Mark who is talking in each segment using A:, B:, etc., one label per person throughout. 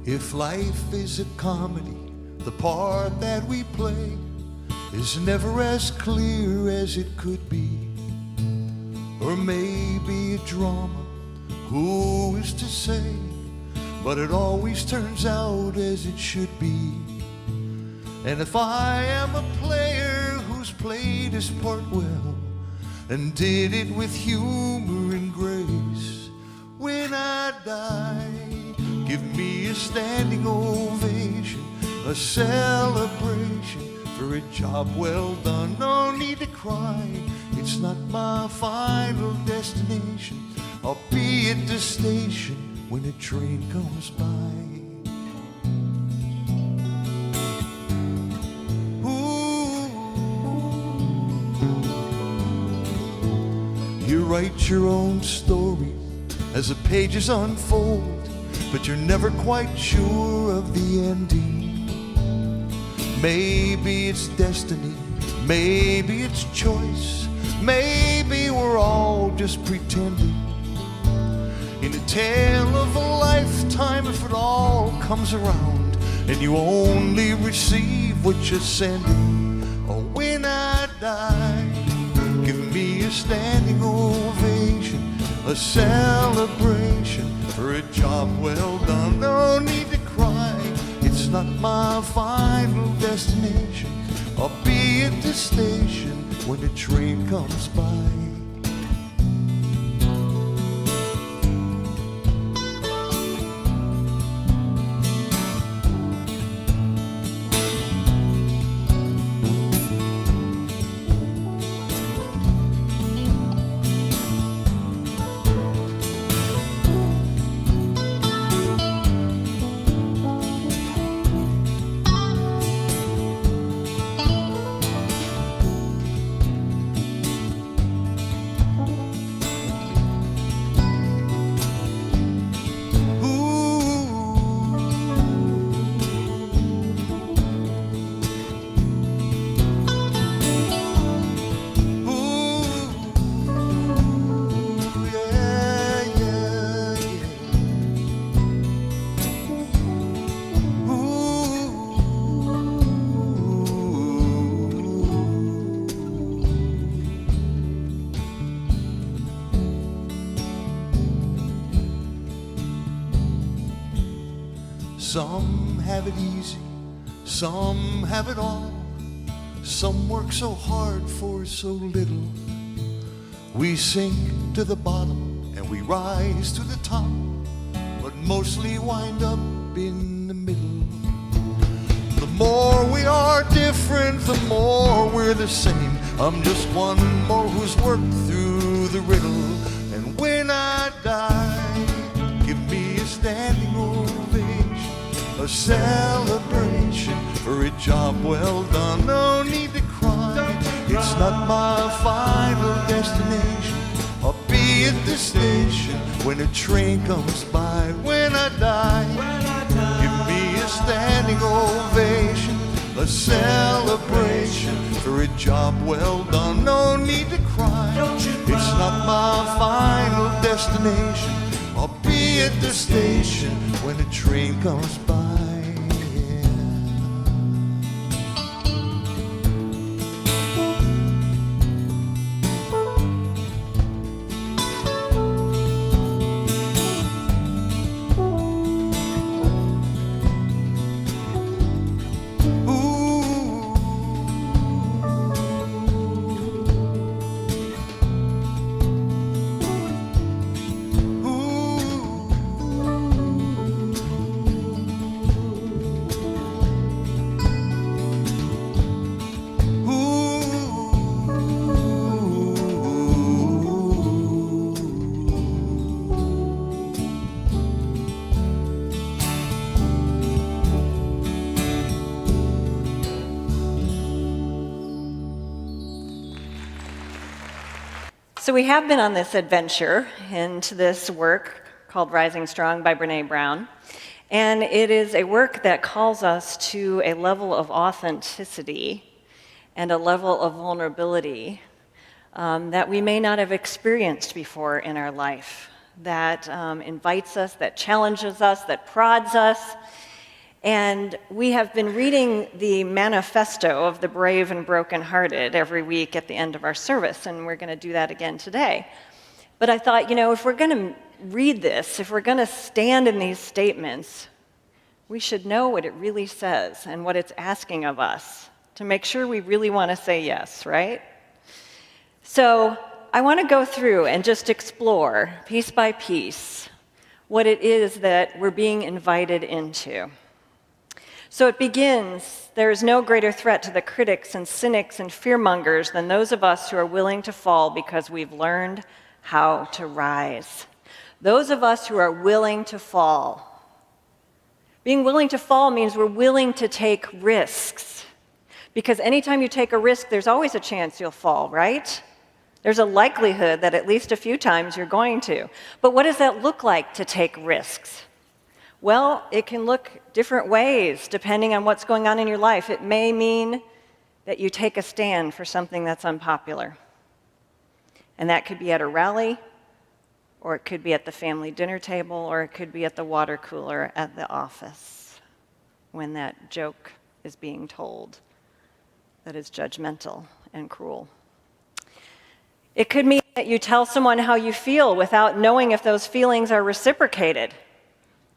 A: If life is a comedy, the part that we play is never as clear as it could be. Or maybe a drama, who is to say? But it always turns out as it should be. And if I am a player who's played his part well and did it with humor and grace, when I die, give me a standing ovation, a celebration for a job well done. No need to cry, it's not my final destination. I'll be at the station when a train comes by. You write your own story as the pages unfold, but you're never quite sure of the ending. Maybe it's destiny, maybe it's choice, maybe we're all just pretending. In a tale of a lifetime, if it all comes around and you only receive what you're sending. Oh, when I die, give me a standing ovation, a celebration for a job well done. No need to cry, it's not my final destination. I'll be at the station when the train comes by. Some have it easy, some have it all. Some work so hard for so little. We sink to the bottom and we rise to the top, but mostly wind up in the middle. The more we are different, the more we're the same. I'm just one more who's worked through the riddle. And when I die, give me a standing ovation, a celebration for a job well done. No need to cry, it's not my final destination. I'll be at the station when a train comes by. When I die, give me a standing ovation, a celebration for a job well done. No need to cry, it's not my final destination. I'll be at the station when the train comes by.
B: So we have been on this adventure into this work called Rising Strong by Brené Brown. And it is a work that calls us to a level of authenticity and a level of vulnerability that we may not have experienced before in our life. that invites us, that challenges us, that prods us. And we have been reading the manifesto of the brave and brokenhearted every week at the end of our service, and we're going to do that again today. But I thought, if we're going to read this, if we're going to stand in these statements, we should know what it really says and what it's asking of us to make sure we really want to say yes, right? So I want to go through and just explore, piece by piece, what it is that we're being invited into. So it begins, there is no greater threat to the critics and cynics and fearmongers than those of us who are willing to fall because we've learned how to rise. Those of us who are willing to fall. Being willing to fall means we're willing to take risks. Because anytime you take a risk, there's always a chance you'll fall, right? There's a likelihood that at least a few times you're going to. But what does that look like to take risks? Well, it can look different ways depending on what's going on in your life. It may mean that you take a stand for something that's unpopular. And that could be at a rally, or it could be at the family dinner table, or it could be at the water cooler at the office when that joke is being told that is judgmental and cruel. It could mean that you tell someone how you feel without knowing if those feelings are reciprocated,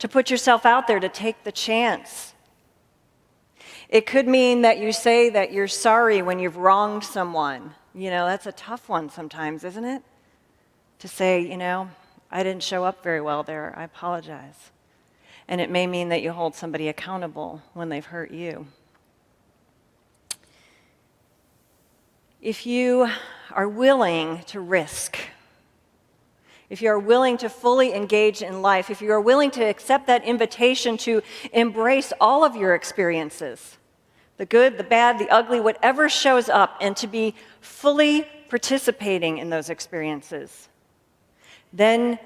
B: to put yourself out there, to take the chance. It could mean that you say that you're sorry when you've wronged someone. That's a tough one sometimes, isn't it? To say, I didn't show up very well there, I apologize. And it may mean that you hold somebody accountable when they've hurt you. If you are willing to risk, if you are willing to fully engage in life, if you are willing to accept that invitation to embrace all of your experiences, the good, the bad, the ugly, whatever shows up, and to be fully participating in those experiences, then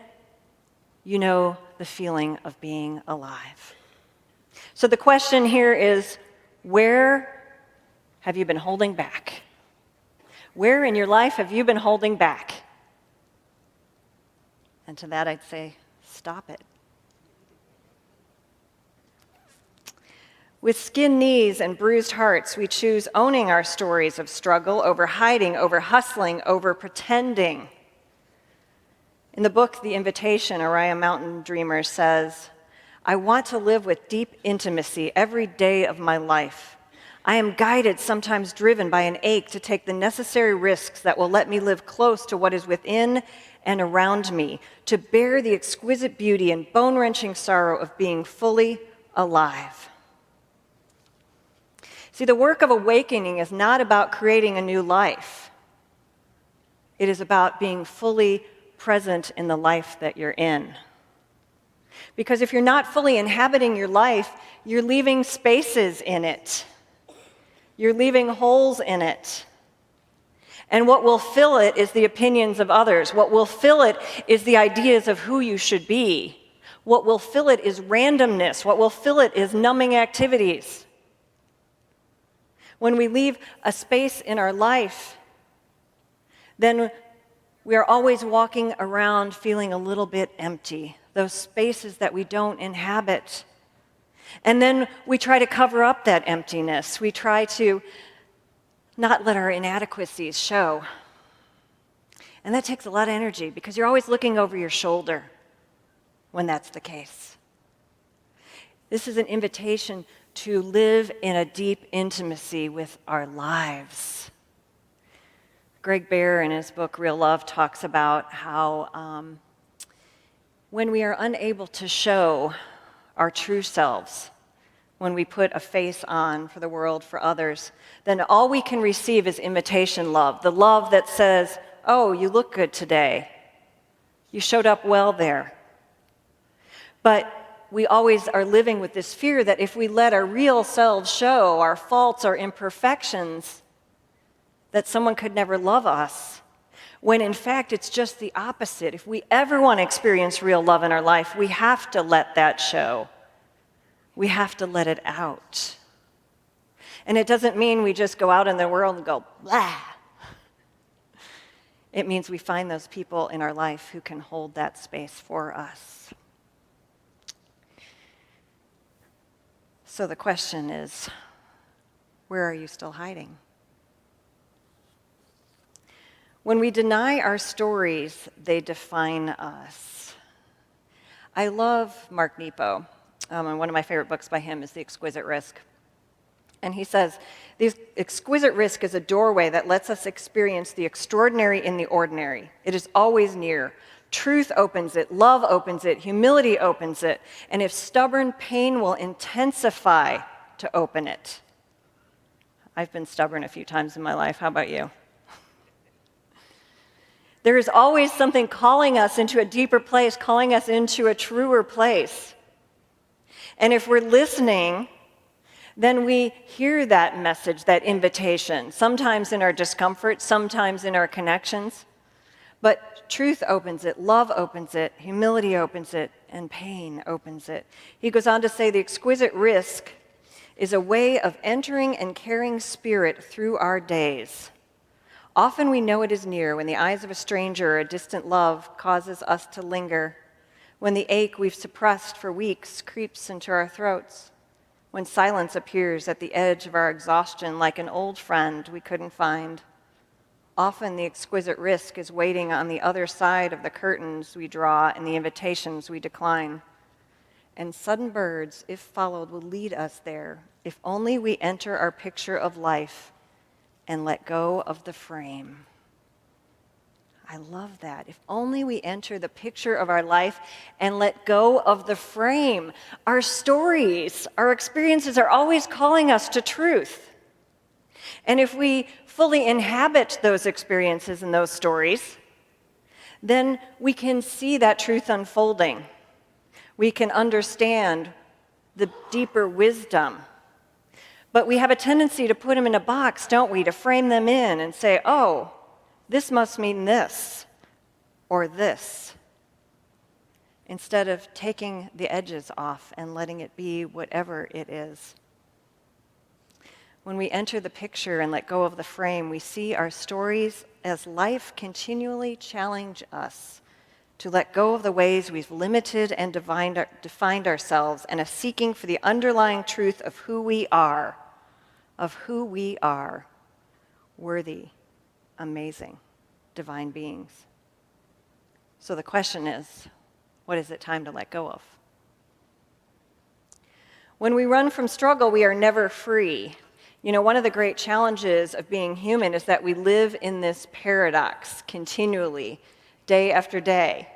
B: you know the feeling of being alive. So the question here is, where have you been holding back? Where in your life have you been holding back? And to that I'd say, stop it. With skinned knees and bruised hearts, we choose owning our stories of struggle over hiding, over hustling, over pretending. In the book, The Invitation, Orion Mountain Dreamer says, I want to live with deep intimacy every day of my life. I am guided, sometimes driven by an ache to take the necessary risks that will let me live close to what is within and around me, to bear the exquisite beauty and bone-wrenching sorrow of being fully alive. See, the work of awakening is not about creating a new life. It is about being fully present in the life that you're in. Because if you're not fully inhabiting your life, you're leaving spaces in it. You're leaving holes in it. And what will fill it is the opinions of others. What will fill it is the ideas of who you should be. What will fill it is randomness. What will fill it is numbing activities. When we leave a space in our life, then we are always walking around feeling a little bit empty, those spaces that we don't inhabit. And then we try to cover up that emptiness. We try to not let our inadequacies show. And that takes a lot of energy because you're always looking over your shoulder when that's the case. This is an invitation to live in a deep intimacy with our lives. Greg Bear, in his book Real Love, talks about how when we are unable to show our true selves, when we put a face on for the world, for others, then all we can receive is imitation love, the love that says, oh, you look good today. You showed up well there. But we always are living with this fear that if we let our real selves show, our faults, our imperfections, that someone could never love us, when in fact it's just the opposite. If we ever want to experience real love in our life, we have to let that show. We have to let it out. And it doesn't mean we just go out in the world and go, blah. It means we find those people in our life who can hold that space for us. So the question is, where are you still hiding? When we deny our stories, they define us. I love Mark Nepo, and one of my favorite books by him is The Exquisite Risk. And he says, the exquisite risk is a doorway that lets us experience the extraordinary in the ordinary. It is always near. Truth opens it, love opens it, humility opens it, and if stubborn, pain will intensify to open it. I've been stubborn a few times in my life. How about you? There is always something calling us into a deeper place, calling us into a truer place. And if we're listening, then we hear that message, that invitation, sometimes in our discomfort, sometimes in our connections. But truth opens it, love opens it, humility opens it, and pain opens it. He goes on to say the exquisite risk is a way of entering and carrying spirit through our days. Often we know it is near when the eyes of a stranger or a distant love causes us to linger, when the ache we've suppressed for weeks creeps into our throats, when silence appears at the edge of our exhaustion like an old friend we couldn't find. Often the exquisite risk is waiting on the other side of the curtains we draw and the invitations we decline. And sudden birds, if followed, will lead us there, if only we enter our picture of life and let go of the frame. I love that. If only we enter the picture of our life and let go of the frame. Our stories, our experiences are always calling us to truth. And if we fully inhabit those experiences and those stories, then we can see that truth unfolding. We can understand the deeper wisdom. But we have a tendency to put them in a box, don't we? To frame them in and say, oh, this must mean this or this, instead of taking the edges off and letting it be whatever it is. When we enter the picture and let go of the frame, we see our stories as life continually challenge us to let go of the ways we've limited and defined ourselves, and a seeking for the underlying truth of who we are, worthy, amazing, divine beings. So the question is, what is it time to let go of? When we run from struggle, we are never free. You know, one of the great challenges of being human is that we live in this paradox continually, day after day.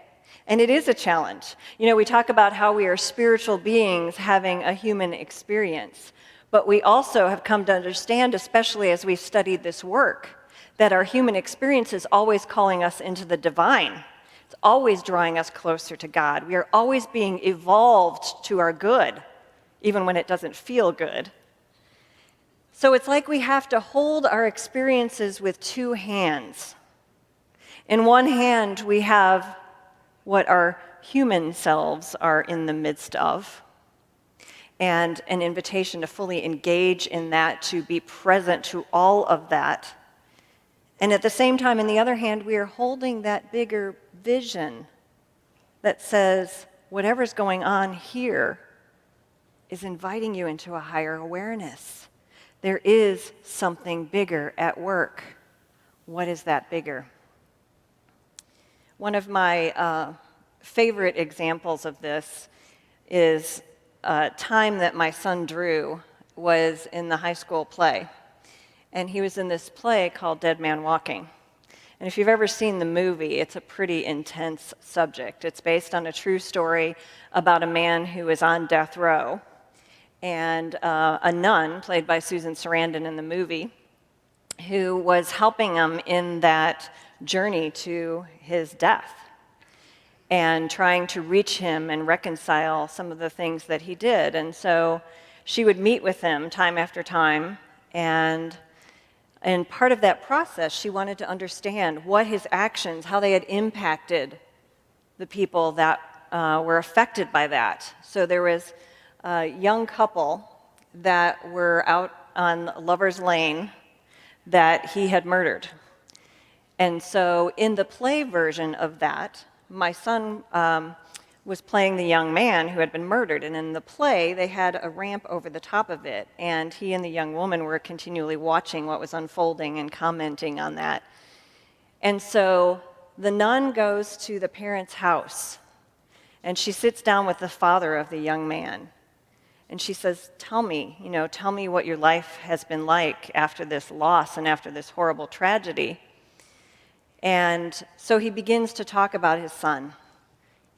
B: And it is a challenge. You know, we talk about how we are spiritual beings having a human experience. But we also have come to understand, especially as we've studied this work, that our human experience is always calling us into the divine. It's always drawing us closer to God. We are always being evolved to our good, even when it doesn't feel good. So it's like we have to hold our experiences with two hands. In one hand, we have what our human selves are in the midst of, and an invitation to fully engage in that, to be present to all of that. And at the same time, on the other hand, we are holding that bigger vision that says, whatever's going on here is inviting you into a higher awareness. There is something bigger at work. What is that bigger? One of my favorite examples of this is a time that my son Drew was in the high school play. And he was in this play called Dead Man Walking. And if you've ever seen the movie, it's a pretty intense subject. It's based on a true story about a man who is on death row. And a nun, played by Susan Sarandon in the movie, who was helping him in that journey to his death and trying to reach him and reconcile some of the things that he did. And so she would meet with him time after time, and part of that process, she wanted to understand what his actions, how they had impacted the people that were affected by that. So there was a young couple that were out on Lover's Lane that he had murdered. And so in the play version of that, my son was playing the young man who had been murdered. And in the play, they had a ramp over the top of it. And he and the young woman were continually watching what was unfolding and commenting on that. And so the nun goes to the parents' house, and she sits down with the father of the young man. And she says, tell me what your life has been like after this loss and after this horrible tragedy. And so he begins to talk about his son.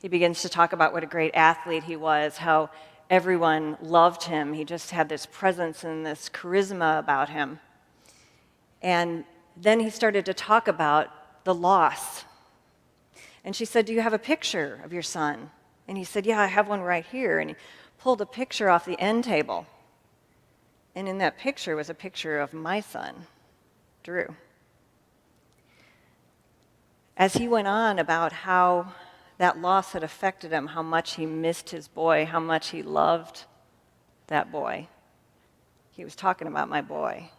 B: He begins to talk about what a great athlete he was, how everyone loved him. He just had this presence and this charisma about him. And then he started to talk about the loss. And she said, do you have a picture of your son? And he said, yeah, I have one right here. And he pulled a picture off the end table. And in that picture was a picture of my son, Drew. As he went on about how that loss had affected him, how much he missed his boy, how much he loved that boy, he was talking about my boy.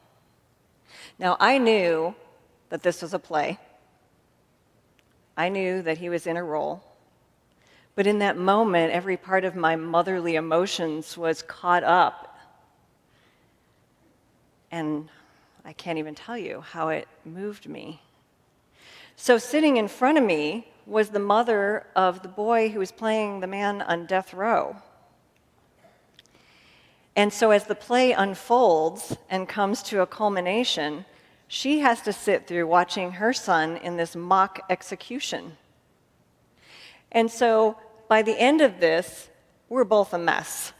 B: Now, I knew that this was a play. I knew that he was in a role. But in that moment, every part of my motherly emotions was caught up. And I can't even tell you how it moved me. So sitting in front of me was the mother of the boy who was playing the man on death row. And so as the play unfolds and comes to a culmination, she has to sit through watching her son in this mock execution. And so by the end of this, we're both a mess.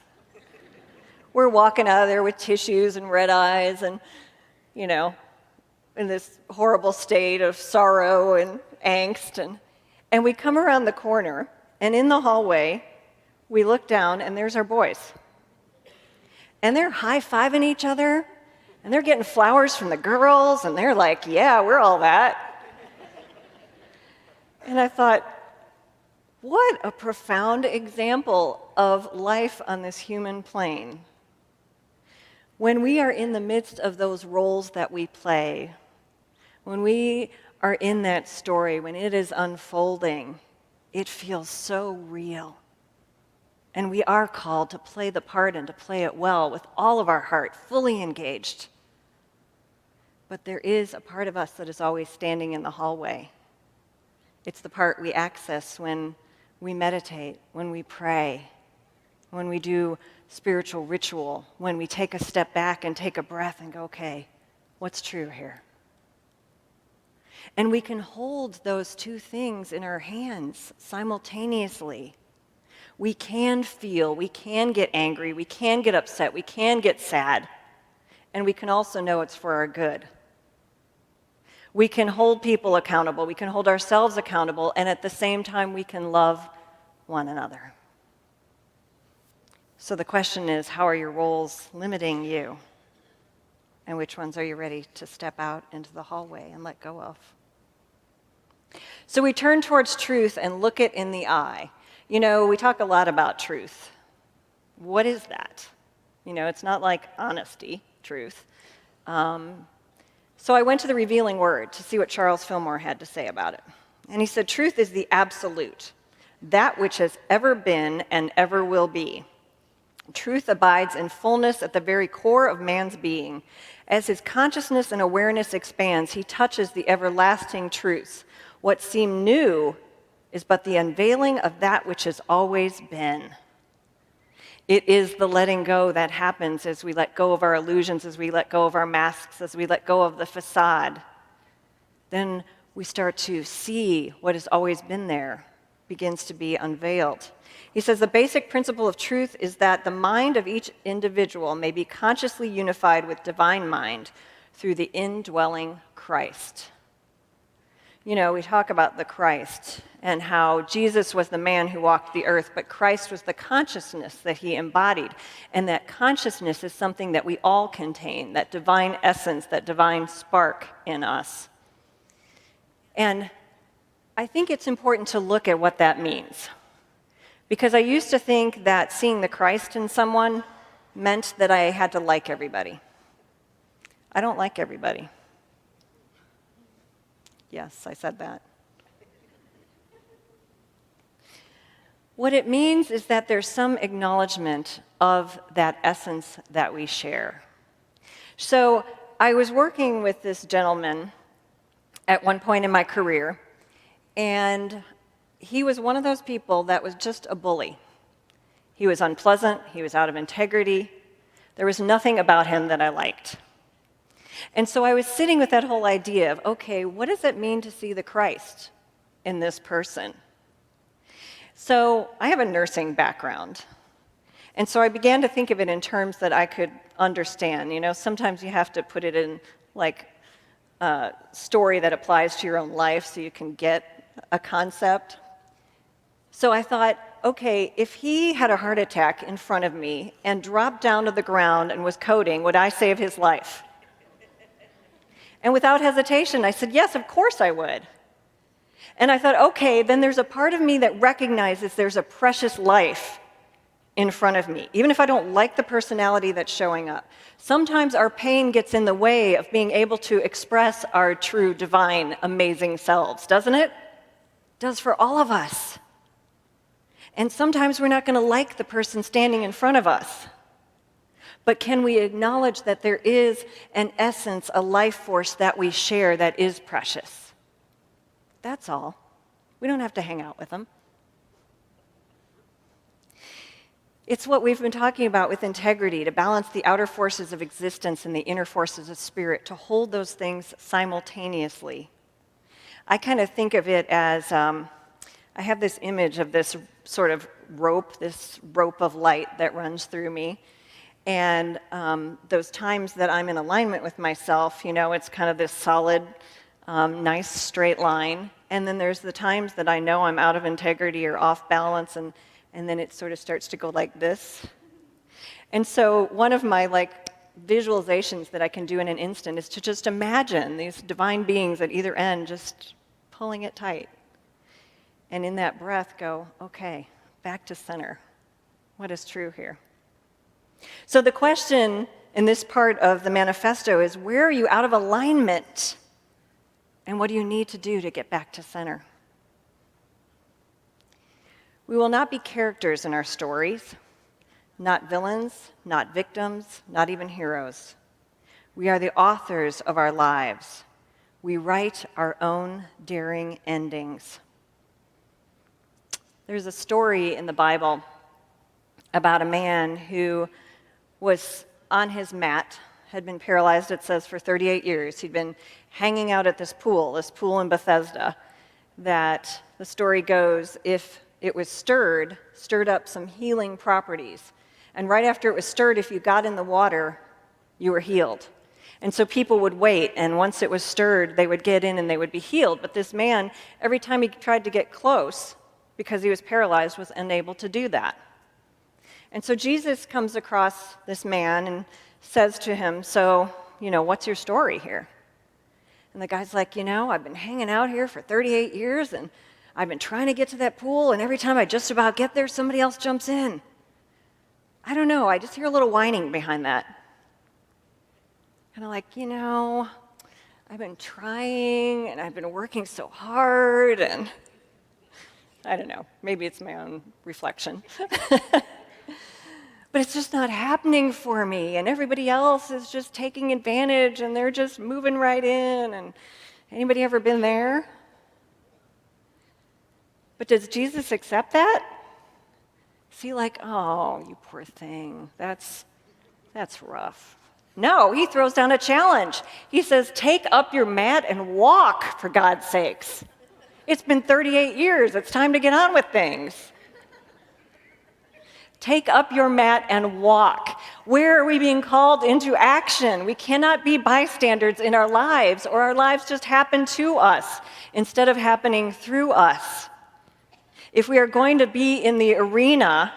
B: We're walking out of there with tissues and red eyes and, in this horrible state of sorrow and angst. And we come around the corner, and in the hallway, we look down, and there's our boys. And they're high-fiving each other, and they're getting flowers from the girls, and they're like, yeah, we're all that. And I thought, what a profound example of life on this human plane. When we are in the midst of those roles that we play, when we are in that story, when it is unfolding, it feels so real. And we are called to play the part and to play it well with all of our heart, fully engaged. But there is a part of us that is always standing in the hallway. It's the part we access when we meditate, when we pray, when we do spiritual ritual, when we take a step back and take a breath and go, okay, what's true here? And we can hold those two things in our hands simultaneously. We can feel, we can get angry, we can get upset, we can get sad, and we can also know it's for our good. We can hold people accountable, we can hold ourselves accountable, and at the same time we can love one another. So the question is, how are your roles limiting you? And which ones are you ready to step out into the hallway and let go of? So we turn towards truth and look it in the eye. We talk a lot about truth. What is that? It's not like honesty, truth. So I went to the Revealing Word to see what Charles Fillmore had to say about it. And he said, truth is the absolute, that which has ever been and ever will be. Truth abides in fullness at the very core of man's being. As his consciousness and awareness expands, he touches the everlasting truths. What seemed new is but the unveiling of that which has always been. It is the letting go that happens as we let go of our illusions, as we let go of our masks, as we let go of the facade. Then we start to see what has always been there begins to be unveiled. He says the basic principle of truth is that the mind of each individual may be consciously unified with divine mind through the indwelling Christ. We talk about the Christ and how Jesus was the man who walked the earth, but Christ was the consciousness that he embodied. And that consciousness is something that we all contain, that divine essence, that divine spark in us. And I think it's important to look at what that means. Because I used to think that seeing the Christ in someone meant that I had to like everybody. I don't like everybody. Yes, I said that. What it means is that there's some acknowledgement of that essence that we share. So I was working with this gentleman at one point in my career, and he was one of those people that was just a bully. He was unpleasant, he was out of integrity. There was nothing about him that I liked. And so I was sitting with that whole idea of, okay, what does it mean to see the Christ in this person? So I have a nursing background. And so I began to think of it in terms that I could understand. You know, sometimes you have to put it in like a story that applies to your own life so you can get a concept. So I thought, okay, if he had a heart attack in front of me and dropped down to the ground and was coding, would I save his life? And without hesitation, I said, yes, of course I would. And I thought, okay, then there's a part of me that recognizes there's a precious life in front of me, even if I don't like the personality that's showing up. Sometimes our pain gets in the way of being able to express our true, divine, amazing selves, doesn't it? It does for all of us. And sometimes we're not going to like the person standing in front of us. But can we acknowledge that there is an essence, a life force that we share that is precious? That's all. We don't have to hang out with them. It's what we've been talking about with integrity, to balance the outer forces of existence and the inner forces of spirit, to hold those things simultaneously. I kind of think of it as, I have this image of this sort of rope, this rope of light that runs through me. And those times that I'm in alignment with myself, you know, it's kind of this solid, nice straight line. And then there's the times that I know I'm out of integrity or off balance, and then it sort of starts to go like this. And so one of my visualizations that I can do in an instant is to just imagine these divine beings at either end just pulling it tight. And in that breath go, okay, back to center. What is true here? So the question in this part of the manifesto is, where are you out of alignment? And what do you need to do to get back to center? We will not be characters in our stories, not villains, not victims, not even heroes. We are the authors of our lives. We write our own daring endings. There's a story in the Bible about a man who was on his mat, had been paralyzed, it says, for 38 years. He'd been hanging out at this pool in Bethesda, that the story goes, if it was stirred up some healing properties. And right after it was stirred, if you got in the water, you were healed. And so people would wait, and once it was stirred, they would get in and they would be healed. But this man, every time he tried to get close, because he was paralyzed, was unable to do that. And so Jesus comes across this man and says to him, so, what's your story here? And the guy's like, I've been hanging out here for 38 years, and I've been trying to get to that pool, and every time I just about get there, somebody else jumps in. I don't know, I just hear a little whining behind that. Kind of like, I've been trying, and I've been working so hard, and I don't know, maybe it's my own reflection. But it's just not happening for me, and everybody else is just taking advantage, and they're just moving right in, and anybody ever been there? But does Jesus accept that? Is he like, oh, you poor thing, that's rough? No, he throws down a challenge. He says, take up your mat and walk, for God's sakes. It's been 38 years, it's time to get on with things. Take up your mat and walk. Where are we being called into action? We cannot be bystanders in our lives, or our lives just happen to us instead of happening through us. If we are going to be in the arena,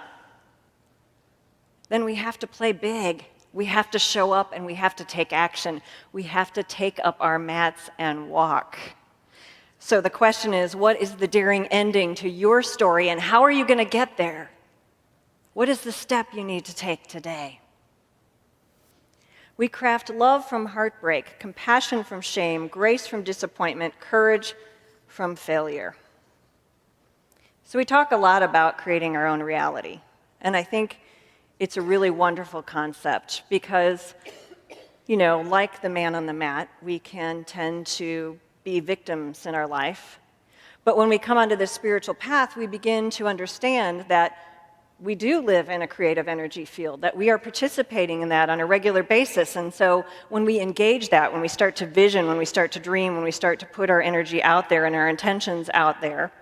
B: then we have to play big. We have to show up and we have to take action. We have to take up our mats and walk. So the question is, what is the daring ending to your story, and how are you going to get there? What is the step you need to take today? We craft love from heartbreak, compassion from shame, grace from disappointment, courage from failure. So we talk a lot about creating our own reality. And I think it's a really wonderful concept because, like the man on the mat, we can tend to be victims in our life. But when we come onto this spiritual path, we begin to understand that we do live in a creative energy field, that we are participating in that on a regular basis. And so when we engage that, when we start to vision, when we start to dream, when we start to put our energy out there and our intentions out there,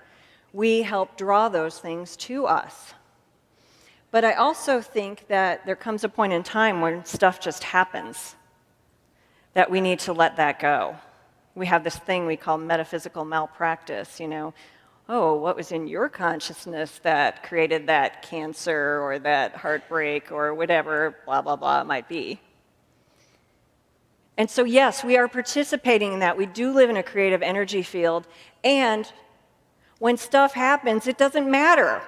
B: we help draw those things to us. But I also think that there comes a point in time when stuff just happens, that we need to let that go. We have this thing we call metaphysical malpractice, Oh, what was in your consciousness that created that cancer or that heartbreak or whatever, blah, blah, blah, it might be. And so, yes, we are participating in that. We do live in a creative energy field. And when stuff happens, it doesn't matter.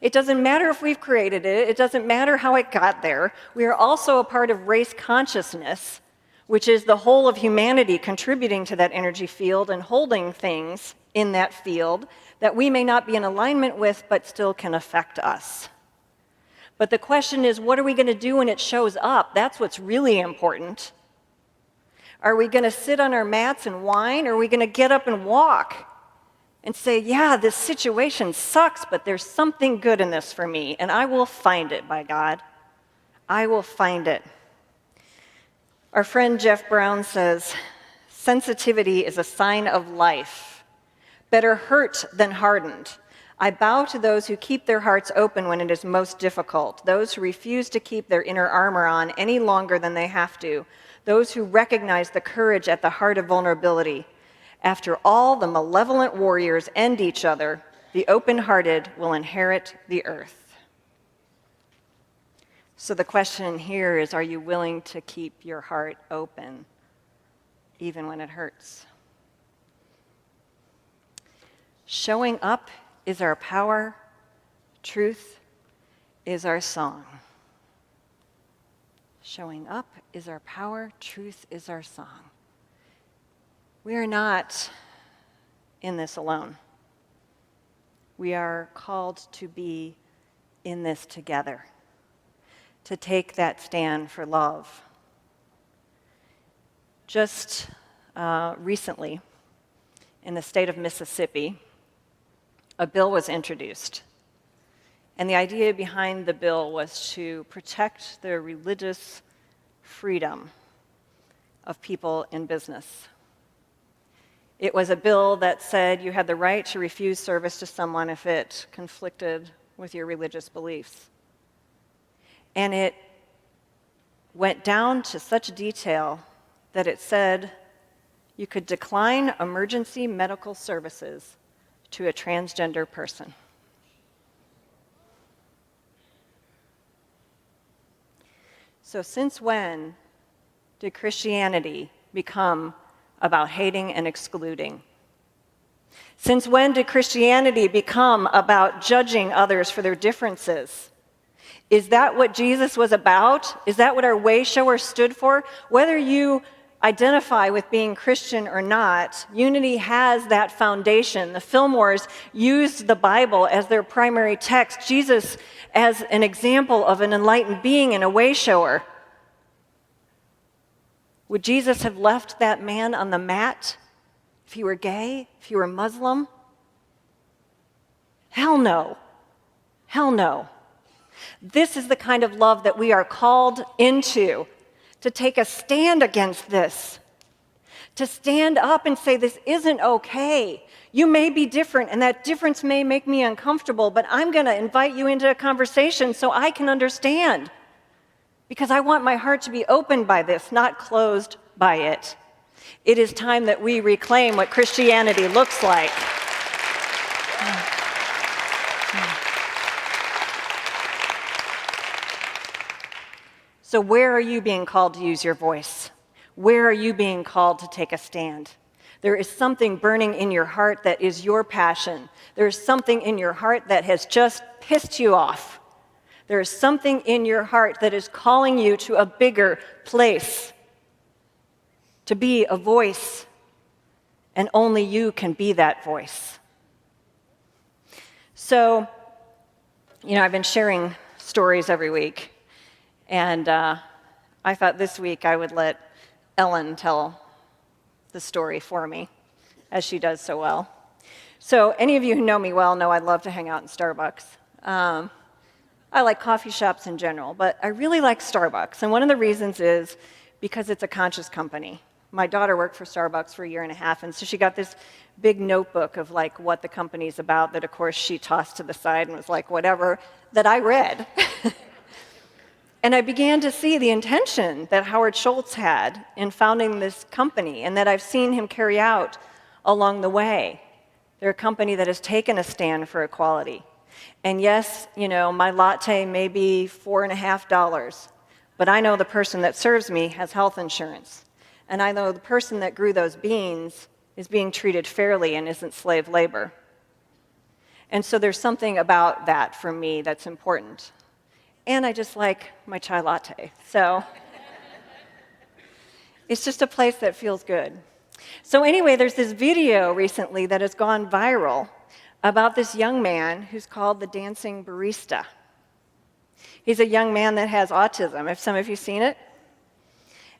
B: It doesn't matter if we've created it. It doesn't matter how it got there. We are also a part of race consciousness, which is the whole of humanity contributing to that energy field and holding things in that field that we may not be in alignment with, but still can affect us. But the question is, what are we going to do when it shows up? That's what's really important. Are we going to sit on our mats and whine, or are we going to get up and walk and say, yeah, this situation sucks, but there's something good in this for me, and I will find it, by God. I will find it. Our friend Jeff Brown says, sensitivity is a sign of life. Better hurt than hardened. I bow to those who keep their hearts open when it is most difficult, those who refuse to keep their inner armor on any longer than they have to, those who recognize the courage at the heart of vulnerability. After all the malevolent warriors end each other, the open-hearted will inherit the earth. So the question here is, are you willing to keep your heart open, even when it hurts? Showing up is our power. Truth is our song. Showing up is our power. Truth is our song. We are not in this alone. We are called to be in this together, to take that stand for love. Just recently, in the state of Mississippi, a bill was introduced. And the idea behind the bill was to protect the religious freedom of people in business. It was a bill that said you had the right to refuse service to someone if it conflicted with your religious beliefs. And it went down to such detail that it said you could decline emergency medical services to a transgender person. So since when did Christianity become about hating and excluding? Since when did Christianity become about judging others for their differences? Is that what Jesus was about? Is that what our way shower stood for? Whether you identify with being Christian or not, unity has that foundation. The Fillmores used the Bible as their primary text, Jesus as an example of an enlightened being and a way shower. Would Jesus have left that man on the mat if he were gay, if he were Muslim? Hell no. Hell no. This is the kind of love that we are called into, to take a stand against this, to stand up and say, this isn't okay. You may be different, and that difference may make me uncomfortable, but I'm going to invite you into a conversation so I can understand, because I want my heart to be opened by this, not closed by it. It is time that we reclaim what Christianity looks like. So where are you being called to use your voice? Where are you being called to take a stand? There is something burning in your heart that is your passion. There is something in your heart that has just pissed you off. There is something in your heart that is calling you to a bigger place, to be a voice, and only you can be that voice. So, I've been sharing stories every week, and I thought this week I would let Ellen tell the story for me, as she does so well. So any of you who know me well know I love to hang out in Starbucks. I like coffee shops in general, but I really like Starbucks, and one of the reasons is because it's a conscious company. My daughter worked for Starbucks for a year and a half, and so she got this big notebook of like what the company's about that, of course, she tossed to the side and was like, whatever, that I read. And I began to see the intention that Howard Schultz had in founding this company and that I've seen him carry out along the way. They're a company that has taken a stand for equality. And yes, my latte may be $4.50, but I know the person that serves me has health insurance. And I know the person that grew those beans is being treated fairly and isn't slave labor. And so there's something about that for me that's important. And I just like my chai latte. So it's just a place that feels good. So anyway, there's this video recently that has gone viral about this young man who's called the Dancing Barista. He's a young man that has autism. Have some of you seen it?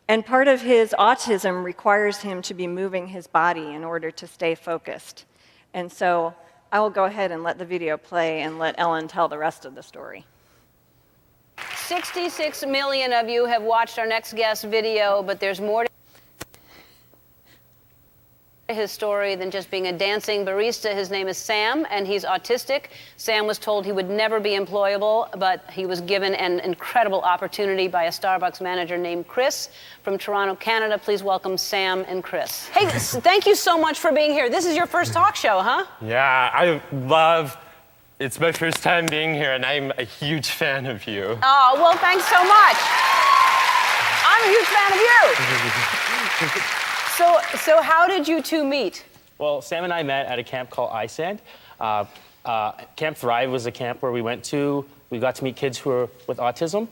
B: And part of his autism requires him to be moving his body in order to stay focused. And so I will go ahead and let the video play and let Ellen tell the rest of the story.
C: 66 million of you have watched our next guest video, but there's more to his story than just being a dancing barista. His name is Sam, and he's autistic. Sam was told he would never be employable, but he was given an incredible opportunity by a Starbucks manager named Chris from Toronto, Canada. Please welcome Sam and Chris. Hey, thank you so much for being here. This is your first talk show, huh?
D: Yeah, it's my first time being here, and I'm a huge fan of you.
C: Oh, well, thanks so much. I'm a huge fan of you. So how did you two meet?
E: Well, Sam and I met at a camp called iSand. Camp Thrive was a camp where we went to. We got to meet kids who were with autism.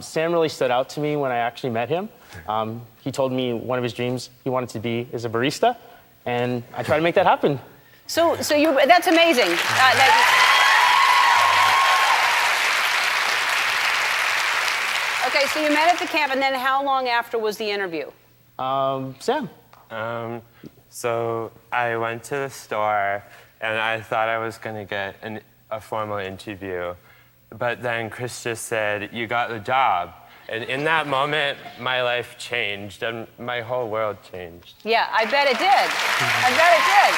E: Sam really stood out to me when I actually met him. He told me one of his dreams he wanted to be is a barista, and I tried to make that happen.
C: So that's amazing. Okay, so you met at the camp, and then how long after was the interview?
E: Sam.
D: So I went to the store, and I thought I was going to get a formal interview. But then Chris just said, "You got the job." And in that moment, my life changed, and my whole world changed.
C: Yeah, I bet it did. I bet it did.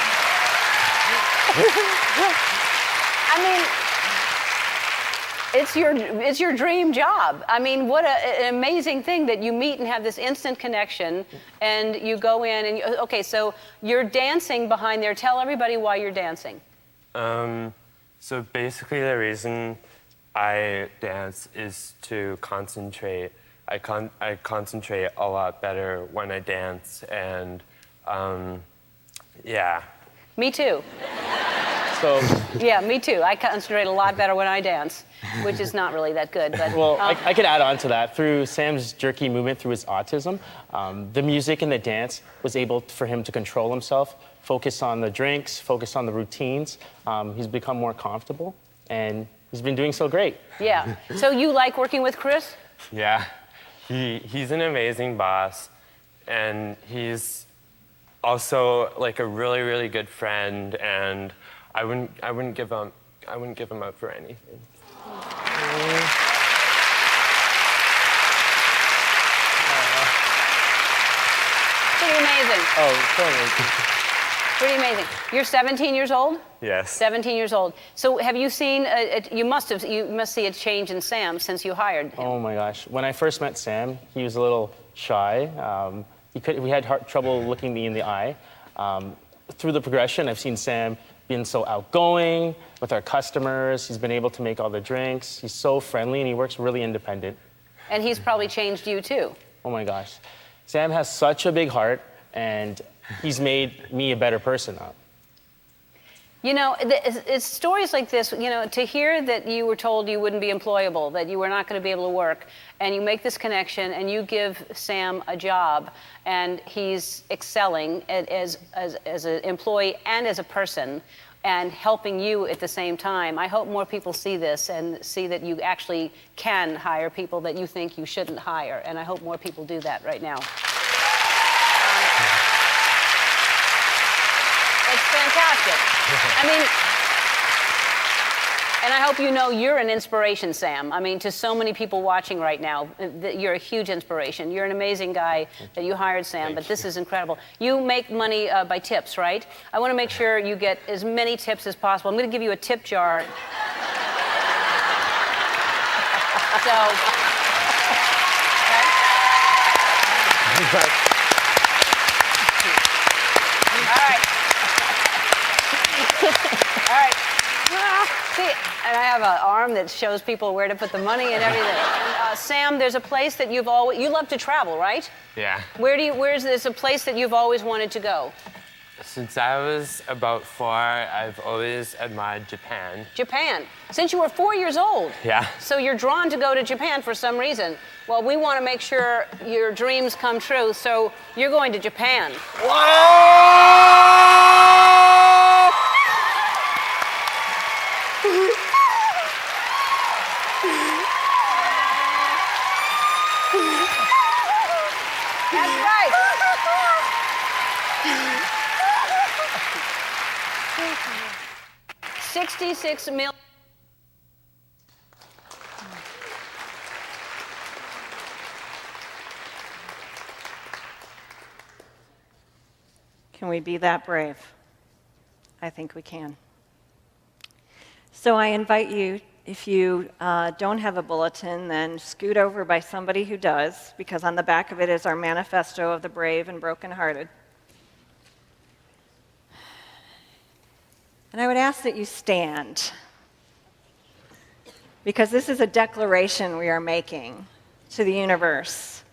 C: I mean, it's your dream job. I mean, what an amazing thing that you meet and have this instant connection, and you go in and okay, so you're dancing behind there. Tell everybody why you're dancing.
D: So basically, the reason I dance is to concentrate. I concentrate a lot better when I dance, and yeah.
C: Me too.
E: So.
C: Yeah, me too. I concentrate a lot better when I dance, which is not really that good. But
E: well, I could add on to that. Through Sam's jerky movement, through his autism, the music and the dance was able for him to control himself, focus on the drinks, focus on the routines. He's become more comfortable, and he's been doing so great.
C: Yeah. So you like working with Chris?
D: Yeah. He's an amazing boss, and he's also like a really, really good friend, and I wouldn't give him up for anything.
C: Pretty amazing.
E: Oh, so amazing.
C: Pretty amazing. You're 17 years old?
D: Yes.
C: 17 years old. So have you seen, you must see a change in Sam since you hired him.
E: Oh my gosh. When I first met Sam, he was a little shy. We had trouble looking me in the eye. Through the progression, I've seen Sam being so outgoing with our customers. He's been able to make all the drinks. He's so friendly, and he works really independent.
C: And he's probably changed you too.
E: Oh my gosh. Sam has such a big heart, and he's made me a better person.
C: You know, it's stories like this, you know, to hear that you were told you wouldn't be employable, that you were not going to be able to work, and you make this connection and you give Sam a job, and he's excelling as an employee and as a person, and helping you at the same time. I hope more people see this and see that you actually can hire people that you think you shouldn't hire, and I hope more people do that right now. It's fantastic. I mean, and I hope you know you're an inspiration, Sam. I mean, to so many people watching right now, you're a huge inspiration. You're an amazing guy that you hired, Sam, but this is incredible. You make money by tips, right? I want to make sure you get as many tips as possible. I'm going to give you a tip jar. So, okay? All right. All right. See, and I have an arm that shows people where to put the money and everything. And, Sam, there's a place that you love to travel, right?
D: Yeah.
C: There's a place that you've always wanted to go?
D: Since I was about 4, I've always admired Japan.
C: Japan. Since you were 4 years old?
D: Yeah.
C: So you're drawn to go to Japan for some reason. Well, we want to make sure your dreams come true, so you're going to Japan. That's right. 66 million.
B: Can we be that brave? I think we can. So I invite you, if you don't have a bulletin, then scoot over by somebody who does, because on the back of it is our manifesto of the brave and brokenhearted. And I would ask that you stand, because this is a declaration we are making to the universe.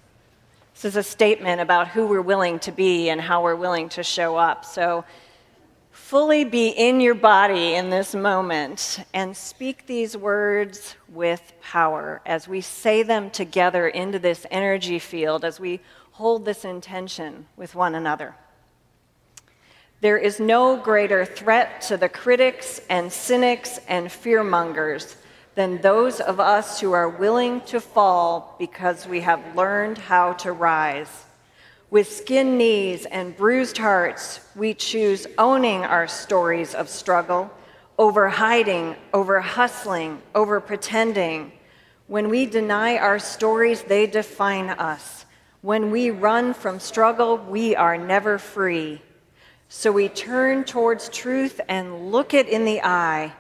B: This is a statement about who we're willing to be and how we're willing to show up. So fully be in your body in this moment and speak these words with power as we say them together into this energy field, as we hold this intention with one another. There is no greater threat to the critics and cynics and fearmongers than those of us who are willing to fall because we have learned how to rise. With skinned knees and bruised hearts, we choose owning our stories of struggle, over hiding, over hustling, over pretending. When we deny our stories, they define us. When we run from struggle, we are never free. So we turn towards truth and look it in the eye.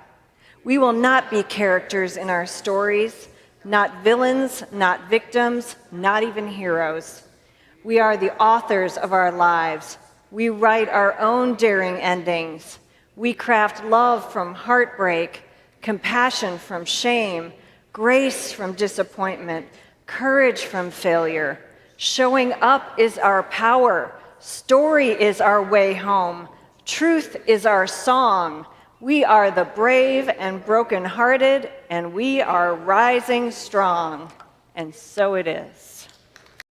B: We will not be characters in our stories, not villains, not victims, not even heroes. We are the authors of our lives. We write our own daring endings. We craft love from heartbreak, compassion from shame, grace from disappointment, courage from failure. Showing up is our power. Story is our way home. Truth is our song. We are the brave and brokenhearted, and we are rising strong. And so it is.